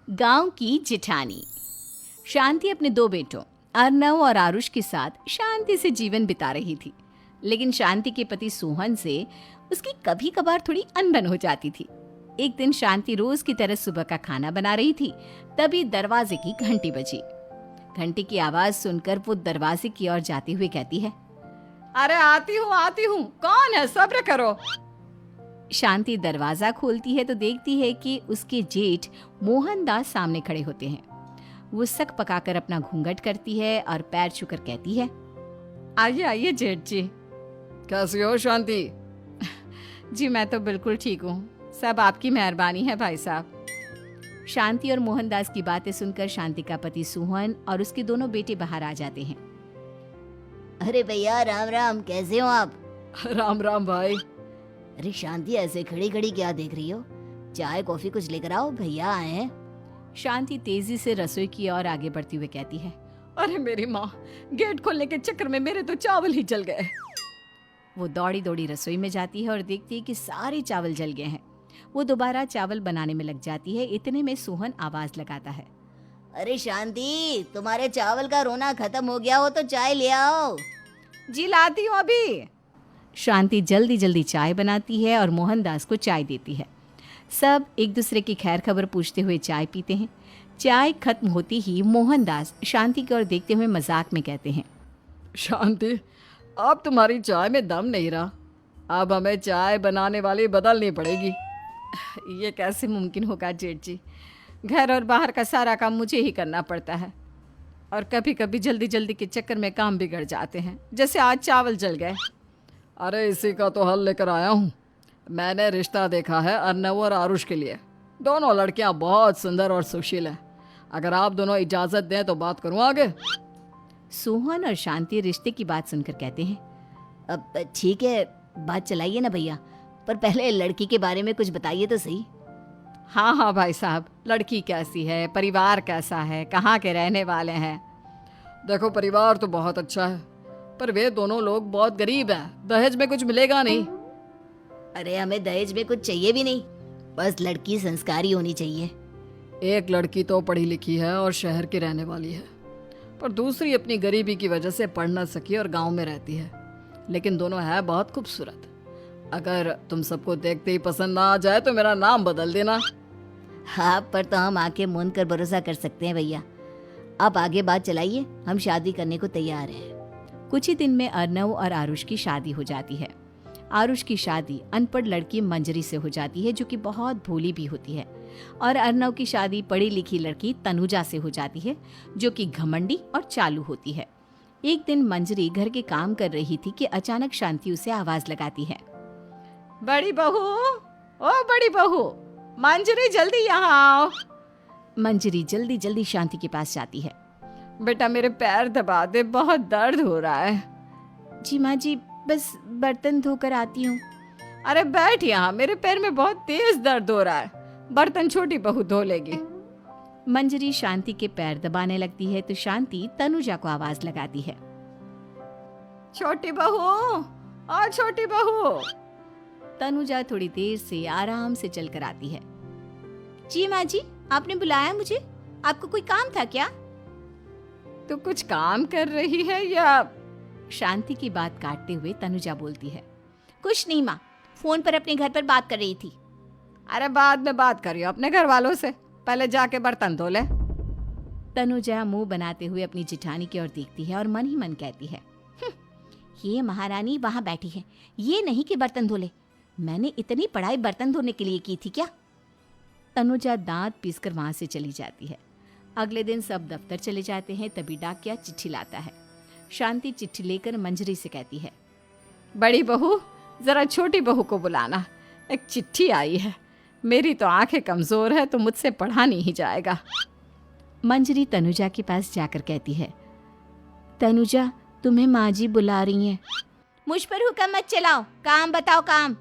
गांव की जिठानी। शांति अपने दो बेटों अर्नव और आरुष के साथ शांति से जीवन बिता रही थी। लेकिन शांति के पति सोहन से उसकी कभी कभार थोड़ी अनबन हो जाती थी। एक दिन शांति रोज की तरह सुबह का खाना बना रही थी, तभी दरवाजे की घंटी बजी। घंटी की आवाज सुनकर वो दरवाजे की ओर जाते हुए कहती है, अरे आती हूँ, कौन है? सब्र करो। शांति दरवाजा खोलती है तो देखती है कि उसके जेठ मोहनदास सामने खड़े होते हैं। वो सक पकाकर अपना घूंघट करती है और पैर छूकर कहती है, आइए आइए जेठ जी। कैसी हो शांति? जी मैं तो बिल्कुल ठीक हूँ, सब आपकी मेहरबानी है भाई साहब। शांति और मोहनदास की बातें सुनकर शांति का पति सोहन और उसके दोनों बेटे बाहर आ जाते हैं। अरे भैया राम राम, कैसे हो आप? राम राम भाई। अरे शांति, ऐसे खड़ी खड़ी क्या देख रही हो? चाय कॉफी कुछ लेकर आओ, भैया आए हैं। शांति तेजी से रसोई की ओर आगे बढ़ती हुए कहती है, अरे मेरी माँ, गेट खोलने के चक्कर में मेरे तो चावल ही जल गए। वो दौड़ी दौड़ी रसोई में जाती है और देखती है कि सारे चावल जल गए हैं। वो दोबारा चावल बनाने में लग जाती है। इतने में सोहन आवाज लगाता है, अरे शांति, तुम्हारे चावल का रोना खत्म हो गया हो तो चाय ले आओ। जी लाती हूँ अभी। शांति जल्दी जल्दी चाय बनाती है और मोहनदास को चाय देती है। सब एक दूसरे की खैर खबर पूछते हुए चाय पीते हैं। चाय खत्म होती ही मोहनदास शांति की ओर देखते हुए मजाक में कहते हैं, शांति, अब तुम्हारी चाय में दम नहीं रहा, अब हमें चाय बनाने वाली बदलनी पड़ेगी। ये कैसे मुमकिन होगा जेठ जी? घर और बाहर का सारा काम मुझे ही करना पड़ता है और कभी कभी जल्दी जल्दी के चक्कर में काम बिगड़ जाते हैं, जैसे आज चावल जल गए। अरे इसी का तो हल लेकर आया हूँ। मैंने रिश्ता देखा है अर्नव और आरुष के लिए। दोनों लड़कियाँ बहुत सुंदर और सुशील हैं। अगर आप दोनों इजाज़त दें तो बात करूँ आगे। सोहन और शांति रिश्ते की बात सुनकर कहते हैं, अब ठीक है, बात चलाइए ना भैया, पर पहले लड़की के बारे में कुछ बताइए तो सही। हाँ हाँ भाई साहब, लड़की कैसी है, परिवार कैसा है, कहाँ के रहने वाले हैं? देखो, परिवार तो बहुत अच्छा है, पर वे दोनों लोग बहुत गरीब हैं। दहेज में कुछ मिलेगा नहीं। अरे हमें दहेज में कुछ चाहिए भी नहीं, बस लड़की संस्कारी होनी चाहिए। एक लड़की तो पढ़ी लिखी है और शहर की रहने वाली है, पर दूसरी अपनी गरीबी की वजह से पढ़ न सकी और गांव में रहती है। लेकिन दोनों है बहुत खूबसूरत। अगर तुम सबको देखते ही पसंद ना आ जाए तो मेरा नाम बदल देना। हाँ, पर तो हम आके मूंद कर भरोसा कर सकते हैं भैया। आप आगे बात चलाइए, हम शादी करने को तैयार हैं। कुछ ही दिन में अर्नव और आरुष की शादी हो जाती है। आरुष की शादी अनपढ़ लड़की मंजरी से हो जाती है, जो कि बहुत भोली भी होती है। और अर्नव की शादी पढ़ी लिखी लड़की तनुजा से हो जाती है, जो कि घमंडी और चालू होती है। एक दिन मंजरी घर के काम कर रही थी कि अचानक शांति उसे आवाज लगाती है, बड़ी बहू, ओ बड़ी बहू, मंजरी जल्दी यहाँ आओ। मंजरी जल्दी जल्दी शांति के पास जाती है। बेटा मेरे पैर दबा दे, बहुत दर्द हो रहा है। जी माँ जी, बस बर्तन धोकर आती हूँ। अरे बैठ यहाँ, मेरे पैर में बहुत तेज दर्द हो रहा है। बर्तन छोटी बहू धो लेगी। मंजरी शांति के पैर दबाने लगती है तो शांति तनुजा को आवाज लगाती है, छोटी बहू, ओ छोटी बहू। तनुजा थोड़ी देर से आराम से चलकर आती है। जी माँ जी, आपने बुलाया मुझे? आपको कोई काम था क्या? तू कुछ काम कर रही है या? शांति की बात काटते हुए तनुजा बोलती है, कुछ नहीं माँ, फोन पर अपने घर पर बात कर रही थी। अरे बाद में बात करियो अपने घर वालों से, पहले जाके बर्तन धो ले। तनुजा मुंह बनाते हुए अपनी जिठानी की ओर देखती है और मन ही मन कहती है, ये महारानी वहाँ बैठी है, ये नहीं कि बर्तन धो ले। मैंने इतनी पढ़ाई बर्तन धोने के लिए की थी क्या? तनुजा दांत पीसकर वहां से चली जाती है। अगले दिन सब दफ्तर चले जाते हैं, तभी डाकिया चिट्ठी लाता है। शांति चिट्ठी लेकर मंजरी से कहती है, बड़ी बहू, जरा छोटी बहू को बुलाना, एक चिट्ठी आई है। मेरी तो आंखें कमजोर है तो मुझसे पढ़ा नहीं जाएगा। मंजरी तनुजा के पास जाकर कहती है, तनुजा, तुम्हें माँ जी बुला रही हैं। मुझ पर हुक्म मत चलाओ, काम बताओ काम।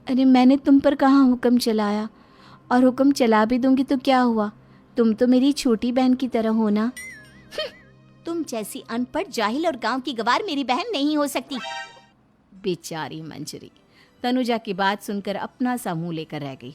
अरे मैंने तुम पर कहाँ हुक्म चलाया, और हुक्म चला भी दूंगी तो क्या हुआ? तुम तो मेरी छोटी बहन की तरह हो ना। तुम जैसी अनपढ़, जाहिल और गांव की गवार मेरी बहन नहीं हो सकती। बेचारी मंजरी तनुजा की बात सुनकर अपना सा मुंह लेकर रह गई।